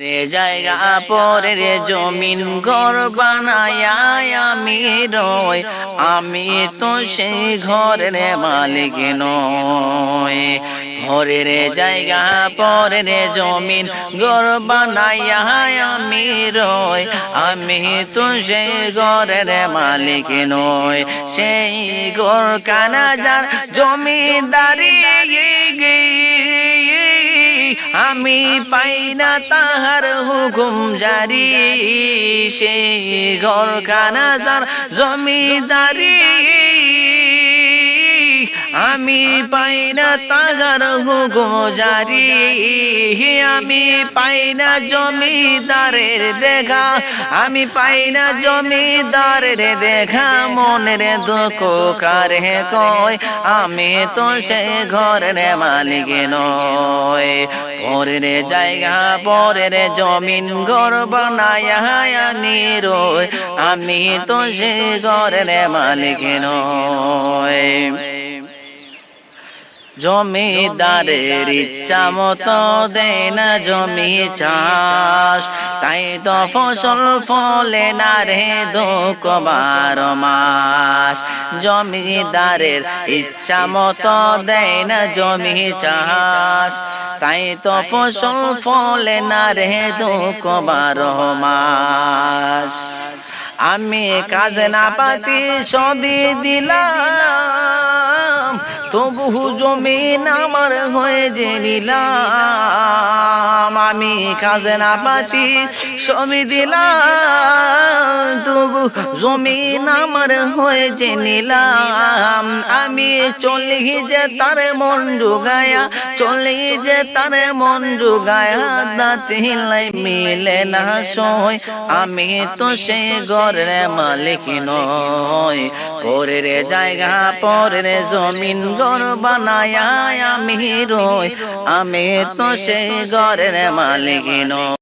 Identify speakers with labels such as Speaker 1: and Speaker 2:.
Speaker 1: রে জায়গা পরে রে জমিন ঘর বানায়া আমি রই, আমি তো সেই ঘরের মালিক নই। ঘরের জায়গা পরে রে জমিন ঘর বানায়া আমি রই, আমি তো সেই ঘরের মালিক নই। সেই ঘর কানা যার জমিদারি আমি পাই না তাহার হুকুম জারি। সেই ঘর খানা যার জমিদারি আমি পাই না তাহার হুকুম জারি। আমি পাই না জমিদারের দেখা, আমি পাই না জমিদারের দেখা। মনের দুঃখ কারে কয়, আমি তো সে ঘরের মালিক নয়। পরের জায়গা পরের জমিন ঘর বানায়া আমি রই, আমি তো সে ঘরের মালিক নয়। জমিদারের ইচ্ছা মতো দেয় না জমি চাষ, তাই তো ফসল ফলে না রে দুঃখ 12 মাস। জমিদারের ইচ্ছা মতো দেয় না জমি চাষ, তাই তো ফসল ফলে না রে দুঃখ 12 মাস। আমি কাজে না পাতি সবই দিলাম, তবু জমিন আমার হয়ে যে নিলাম। আমি কাজে না পাতি সবই দিলাম, তবু জমিন আমার হয়ে যে নিলাম। আমি চলি যে তার মন জুগায়া, চলি যে তার মন জুগায়া, দাঁতিলাই মিলে না সই, আমি তো সে ঘরের মালিক নই। পরের জায়গা পরের জমিন ঘর বানায়া আমি রই, আমি তো সে ঘরের মালিক নই।